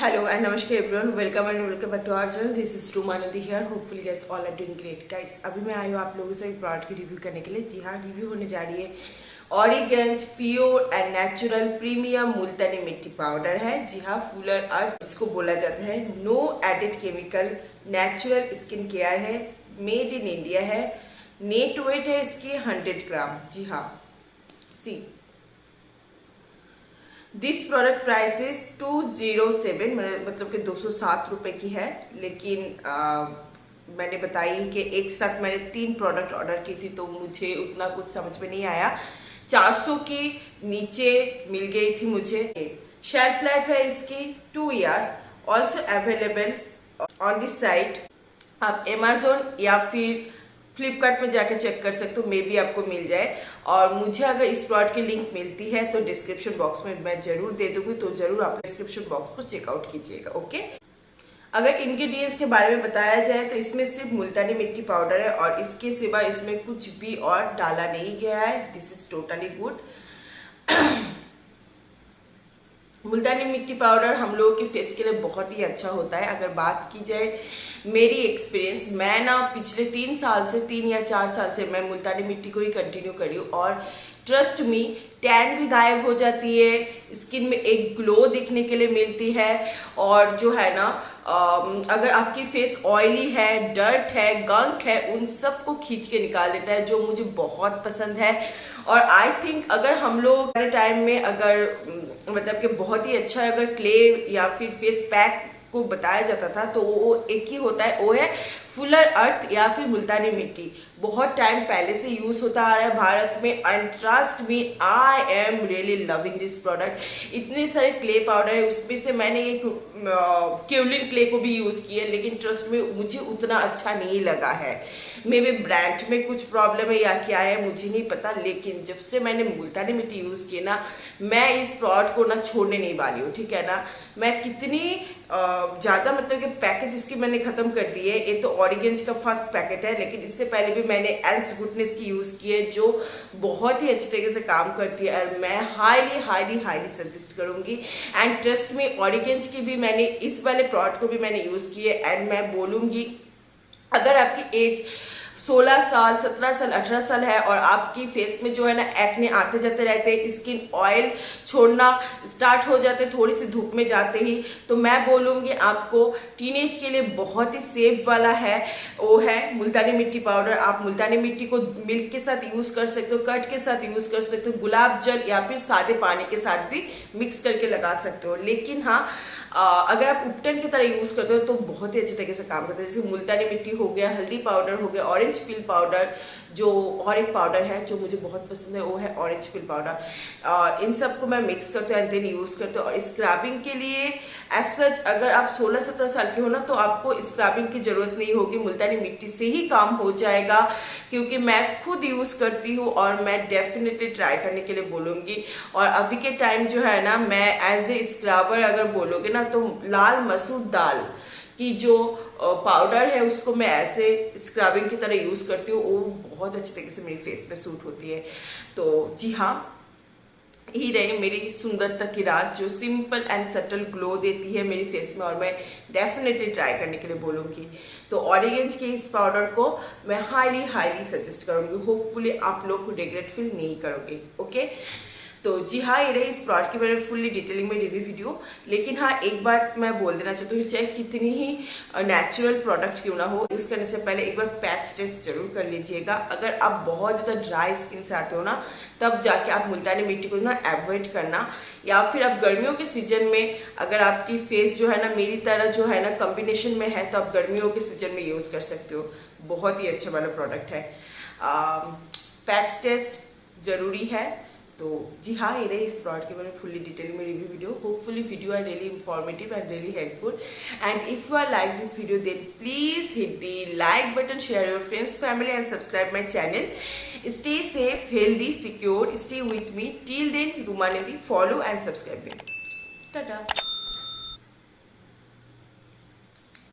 Hello and namaskar everyone, welcome back to our channel. This is Rumanadi here. Hopefully guys all are doing great. Guys अभी मैं आई हूँ आप लोगों से एक प्रोडक्ट की रिव्यू करने के लिए. जी हाँ, रिव्यू होने जा रही है ऑरिगेंज pure and natural premium Multani mitti powder है. जी हाँ, फुलर अर्थ इसको बोला जाता है. No added chemical, natural skin care है, मेड इन इंडिया है. नेट वेट है इसकी 100 ग्राम. जी हाँ, see this product price is 207, मतलब कि 207 रुपये की है. लेकिन मैंने बताई कि एक साथ मैंने 3 प्रोडक्ट ऑर्डर की थी तो मुझे उतना कुछ समझ में नहीं आया. 400 की नीचे मिल गई थी मुझे. शेल्फ लाइफ है इसकी 2 years. Also available on this site. आप अमेजोन या फिर फ्लिपकार्ट में जाकर चेक कर सकते हो, मे बी आपको मिल जाए. और मुझे अगर इस प्रोडक्ट की लिंक मिलती है तो डिस्क्रिप्शन बॉक्स में मैं जरूर दे दूंगी, तो जरूर आप डिस्क्रिप्शन बॉक्स को चेकआउट कीजिएगा. ओके, अगर इंग्रेडिएंट्स के बारे में बताया जाए तो इसमें सिर्फ मुल्तानी मिट्टी पाउडर है और इसके सिवा इसमें कुछ भी और डाला नहीं गया है. This is totally good. Multani mitti powder हम लोगों के फेस के लिए बहुत ही अच्छा होता है. अगर बात की जाए मेरी एक्सपीरियंस, मैं ना पिछले 3 साल से 3 या 4 साल से मैं मुल्तानी मिट्टी को ही कंटिन्यू करी हूँ और ट्रस्ट मी, टैन भी गायब हो जाती है, स्किन में एक ग्लो दिखने के लिए मिलती है. और जो है ना, अगर आपकी फेस ऑयली है, डर्ट है, गंक है, उन सब को खींच के निकाल देता है, जो मुझे बहुत पसंद है. और आई थिंक अगर हम लोग टाइम में अगर मतलब कि बहुत ही अच्छा अगर क्ले या फिर फेस पैक को बताया जाता था तो वो एक ही होता है, वो है फुलर अर्थ या फिर मुल्तानी मिट्टी. बहुत टाइम पहले से यूज होता आ रहा है भारत में. And trust me, I am really loving this product. इतने सारे क्ले पाउडर है, उसमें से मैंने एक केवलिन क्ले को भी यूज किया, लेकिन ट्रस्ट में मुझे उतना अच्छा नहीं लगा है. मे बी ब्रांड में कुछ प्रॉब्लम है या क्या है मुझे नहीं पता, लेकिन जब से मैंने मुल्तानी मिट्टी यूज की ना, मैं इस प्रोडक्ट को ना छोड़ने नहीं वाली हूँ. ठीक है ना, मैं कितनी ज़्यादा मतलब कि पैकेज इसकी मैंने ख़त्म कर दी है. ये तो ऑरिगेंज का फर्स्ट पैकेट है, लेकिन इससे पहले भी मैंने एल्प्स गुडनेस की यूज़ की है जो बहुत ही अच्छी तरीके से काम करती है और मैं हाईली हाईली हाईली सजेस्ट करूँगी. एंड ट्रस्ट में ऑरिगेंज की भी मैंने इस वाले प्रोडक्ट को भी मैंने यूज़ की है. एंड मैं बोलूँगी अगर आपकी एज 16 साल, 17 साल, 18 साल है और आपकी फेस में जो है ना एक्ने आते जाते रहते हैं, स्किन ऑयल छोड़ना स्टार्ट हो जाते थोड़ी सी धूप में जाते ही, तो मैं बोलूँगी आपको टीनेज के लिए बहुत ही सेफ वाला है, वो है मुल्तानी मिट्टी पाउडर. आप मुल्तानी मिट्टी को मिल्क के साथ यूज़ कर सकते हो, कर्ड के साथ यूज़ कर सकते हो, गुलाब जल या फिर सादे पानी के साथ भी मिक्स करके लगा सकते हो. लेकिन हाँ, अगर आप उपटन की तरह यूज़ करते हो तो बहुत ही अच्छे तरीके से काम करते हैं. जैसे मुल्तानी मिट्टी हो गया, हल्दी पाउडर हो गया, ऑरेंज पिल पाउडर, जो और एक पाउडर है जो मुझे बहुत पसंद है वो है ऑरेंज पिल पाउडर. इन सब को मैं मिक्स करती हूँ एंड देन यूज़ करती हूँ. और स्क्रबिंग के लिए एज सच अगर आप 16-17 साल के हो ना तो आपको स्क्रबिंग की ज़रूरत नहीं होगी, मुल्तानी मिट्टी से ही काम हो जाएगा, क्योंकि मैं खुद यूज़ करती हूँ और मैं डेफिनेटली ट्राई करने के लिए बोलूँगी. और अभी के टाइम जो है ना, मैं एज ए स्क्रबर अगर बोलोगे ना तो लाल मसूर दाल की जो पाउडर है उसको मैं ऐसे स्क्रबिंग की तरह यूज़ करती हूँ. वो बहुत अच्छे तरीके से मेरी फेस पे सूट होती है. तो जी हाँ, ही रही मेरी सुंदरता की रात जो सिंपल एंड सटल ग्लो देती है मेरी फेस में, और मैं डेफिनेटली ट्राई करने के लिए बोलूँगी. तो ऑरिगेंज के इस पाउडर को मैं हाईली हाईली सजेस्ट करूँगी. होपफुली आप लोग रिग्रेट फील नहीं करोगे. ओके, तो जी हाँ, ये रही इस प्रोडक्ट की मैंने फुल्ली डिटेलिंग में रिव्यू वीडियो. लेकिन हाँ, एक बात मैं बोल देना चाहती हूँ, चाहे कितनी ही नेचुरल प्रोडक्ट क्यों ना हो, यूज़ करने से पहले एक बार पैच टेस्ट जरूर कर लीजिएगा. अगर आप बहुत ज़्यादा ड्राई स्किन से आते हो ना, तब जाके आप मुल्तानी मिट्टी को ना अवॉइड करना. या फिर आप गर्मियों के सीजन में अगर आपकी फेस जो है ना मेरी तरह जो है ना कॉम्बिनेशन में है, तो आप गर्मियों के सीजन में यूज़ कर सकते हो. बहुत ही अच्छा वाला प्रोडक्ट है. पैच टेस्ट ज़रूरी है. तो जी हाँ, ये रहे इस प्रोडक्ट के बारे में फुल्ली डिटेल में review video. Hopefully video are really informative and really helpful. And if you are like this video then please hit the like button, share your friends, family and subscribe my channel. Stay safe, healthy, secure. Stay with me. Till then, रुमानिदी. Follow and subscribe me. Tata.